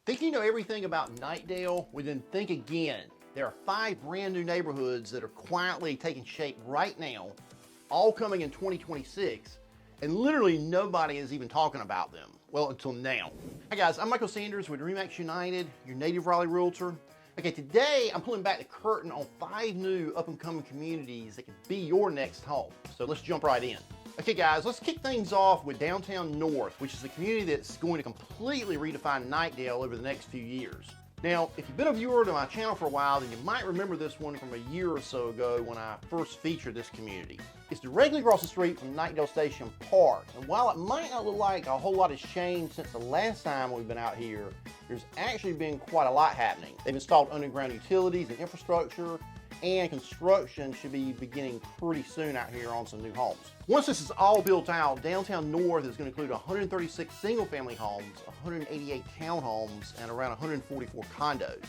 Think you know everything about Knightdale? Well, then think again. There are 5 brand new neighborhoods that are quietly taking shape right now, all coming in 2026, and literally nobody is even talking about them. Well, until now. Hi guys, I'm Michael Sanders with RE/MAX United, your native Raleigh realtor. Okay, today I'm pulling back the curtain on 5 new up-and-coming communities that could be your next home. So let's jump right in. Okay guys, let's kick things off with Downtown North, which is a community that's going to completely redefine Knightdale over the next few years. Now, if you've been a viewer to my channel for a while, then you might remember this one from a year or so ago when I first featured this community. It's directly across the street from Knightdale Station Park, and while it might not look like a whole lot has changed since the last time we've been out here, there's actually been quite a lot happening. They've installed underground utilities and infrastructure, and construction should be beginning pretty soon out here on some new homes. Once this is all built out, Downtown North is going to include 136 single-family homes, 188 townhomes, and around 144 condos,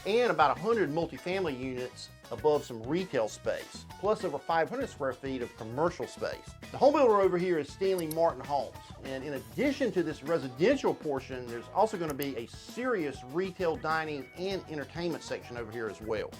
and about 100 multifamily units above some retail space, plus over 500 square feet of commercial space. The home builder over here is Stanley Homes, and in addition to this residential portion, there's also going to be a serious retail dining and entertainment section over here as well.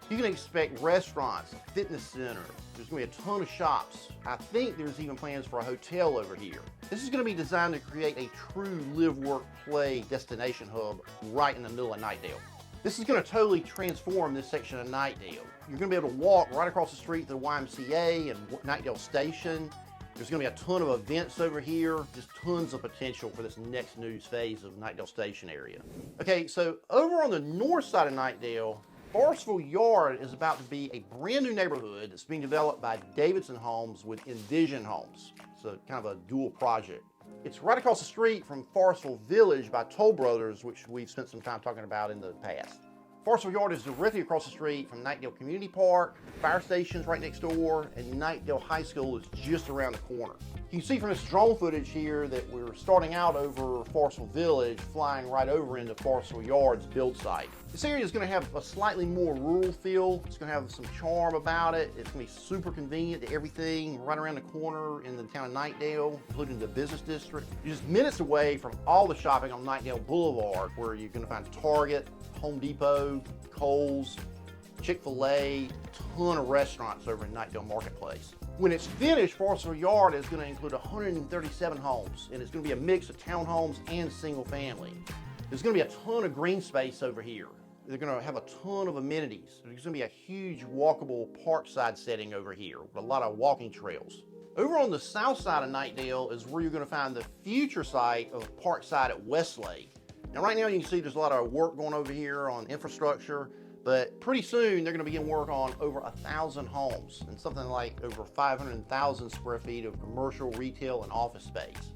You can expect restaurants, a fitness center, there's going to be a ton of shops. I think there's even plans for a hotel over here. This is going to be designed to create a true live, work, play destination hub right in the middle of Knightdale. This is going to totally transform this section of Knightdale. You're going to be able to walk right across the street to the YMCA and Knightdale Station. There's going to be a ton of events over here, just tons of potential for this next new phase of Knightdale Station area. Okay, so over on the north side of Knightdale, Forestville Yard is about to be a brand new neighborhood that's being developed by Davidson Homes with Envision Homes. It's a kind of a dual project. It's right across the street from Forestville Village by Toll Brothers, which we've spent some time talking about in the past. Forestville Yard is directly across the street from Knightdale Community Park, fire station's right next door, and Knightdale High School is just around the corner. You can see from this drone footage here that we're starting out over Forestville Village, flying right over into Forestville Yard's build site. This area is going to have a slightly more rural feel. It's going to have some charm about it. It's going to be super convenient to everything right around the corner in the town of Knightdale, including the business district. You're just minutes away from all the shopping on Knightdale Boulevard, where you're going to find Target, Home Depot, Kohl's, Chick-fil-A, a ton of restaurants over in Knightdale Marketplace. When it's finished, Forestville Yard is going to include 137 homes, and it's going to be a mix of townhomes and single family. There's going to be a ton of green space over here. They're going to have a ton of amenities. There's going to be a huge walkable Parkside setting over here with a lot of walking trails. Over on the south side of Knightdale is where you're going to find the future site of Parkside at Westlake. Now right now you can see there's a lot of work going over here on infrastructure, but pretty soon they're going to begin work on over 1,000 homes and something like over 500,000 square feet of commercial, retail, and office space.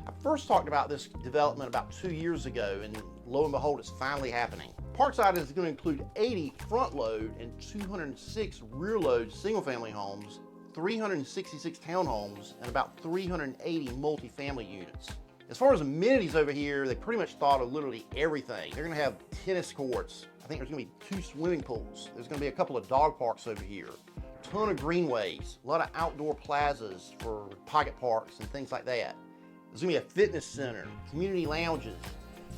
I first talked about this development about 2 years ago, and lo and behold, it's finally happening. Parkside is going to include 80 front load and 206 rear load single family homes, 366 townhomes, and about 380 multifamily units. As far as amenities over here, they pretty much thought of literally everything. They're going to have tennis courts. I think there's going to be 2 swimming pools. There's going to be a couple of dog parks over here. A ton of greenways, a lot of outdoor plazas for pocket parks and things like that. There's going to be a fitness center, community lounges.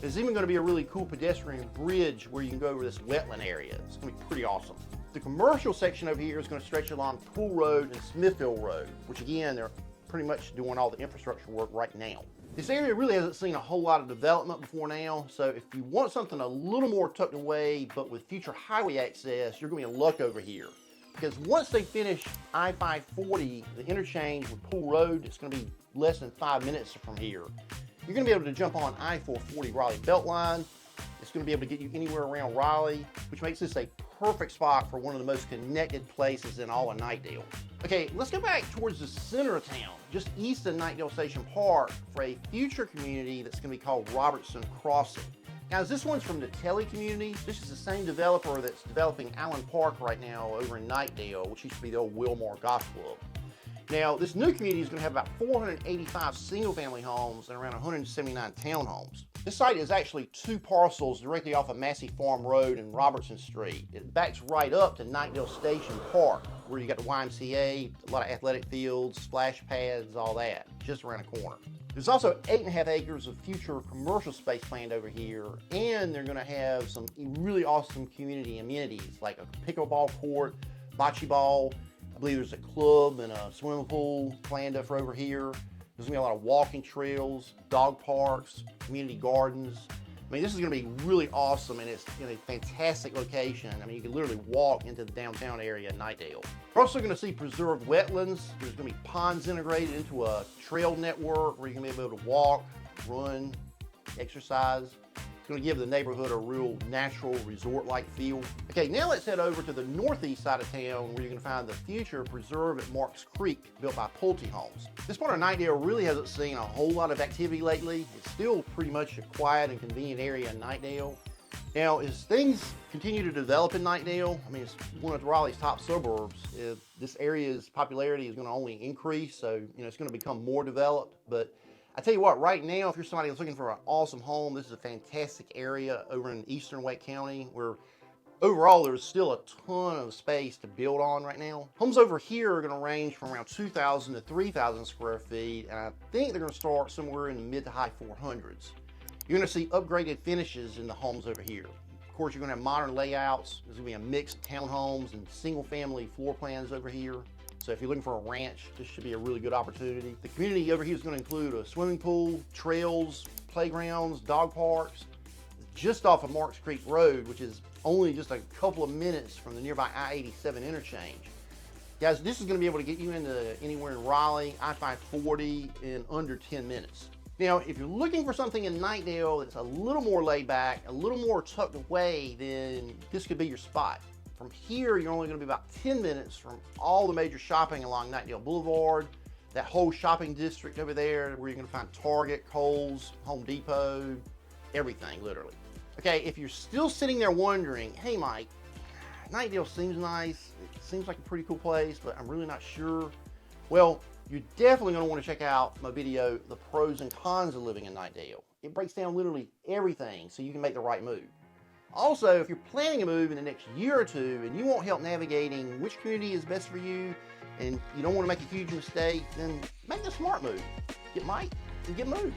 There's even going to be a really cool pedestrian bridge where you can go over this wetland area. It's going to be pretty awesome. The commercial section over here is going to stretch along Pool Road and Smithville Road, which again, they're pretty much doing all the infrastructure work right now. This area really hasn't seen a whole lot of development before now, so if you want something a little more tucked away, but with future highway access, you're going to be in luck over here. Because once they finish I-540, the interchange with Pool Road, it's going to be less than 5 minutes from here. You're going to be able to jump on I-440 Raleigh Beltline. It's going to be able to get you anywhere around Raleigh, which makes this a perfect spot for one of the most connected places in all of Knightdale. Okay, let's go back towards the center of town, just east of Knightdale Station Park, for a future community that's going to be called Robertson Crossing. Now, this one's from the Natelli community. This is the same developer that's developing Allen Park right now over in Knightdale, which used to be the old Wilmore Golf Club. Now, this new community is going to have about 485 single-family homes and around 179 townhomes. This site is actually 2 parcels directly off of Massey Farm Road and Robertson Street. It backs right up to Knightdale Station Park, where you got the YMCA, a lot of athletic fields, splash pads, all that, just around the corner. There's also 8.5 acres of future commercial space planned over here, and they're gonna have some really awesome community amenities like a pickleball court, bocce ball. I believe there's a club and a swimming pool planned up for over here. There's gonna be a lot of walking trails, dog parks, community gardens. I mean, this is gonna be really awesome, and it's in a fantastic location. I mean, you can literally walk into the downtown area in Knightdale. We're also gonna see preserved wetlands. There's gonna be ponds integrated into a trail network where you're gonna be able to walk, run, exercise. It's gonna give the neighborhood a real natural resort-like feel. Okay, now let's head over to the northeast side of town where you're gonna find the future preserve at Marks Creek, built by Pulte Homes. This part of Knightdale really hasn't seen a whole lot of activity lately. It's still pretty much a quiet and convenient area in Knightdale. Now, as things continue to develop in Knightdale, I mean, it's one of Raleigh's top suburbs. This area's popularity is gonna only increase, so it's gonna become more developed. But I tell you what, right now, if you're somebody that's looking for an awesome home, this is a fantastic area over in eastern Wake County, where overall there's still a ton of space to build on right now. Homes over here are going to range from around 2,000 to 3,000 square feet, and I think they're going to start somewhere in the mid to high 400s. You're going to see upgraded finishes in the homes over here. Of course, you're going to have modern layouts. There's going to be a mixed townhomes and single family floor plans over here. So if you're looking for a ranch, this should be a really good opportunity. The community over here is going to include a swimming pool, trails, playgrounds, dog parks, just off of Marks Creek Road, which is only just a couple of minutes from the nearby I-87 interchange. Guys, this is going to be able to get you into anywhere in Raleigh, I-540 in under 10 minutes. Now, if you're looking for something in Knightdale that's a little more laid back, a little more tucked away, then this could be your spot. From here, you're only going to be about 10 minutes from all the major shopping along Knightdale Boulevard, that whole shopping district over there where you're going to find Target, Kohl's, Home Depot, everything, literally. Okay, if you're still sitting there wondering, hey Mike, Knightdale seems nice, it seems like a pretty cool place, but I'm really not sure. Well, you're definitely going to want to check out my video, The Pros and Cons of Living in Knightdale. It breaks down literally everything so you can make the right move. Also, if you're planning a move in the next year or two and you want help navigating which community is best for you and you don't want to make a huge mistake, then make the smart move. Get Mike and get moved.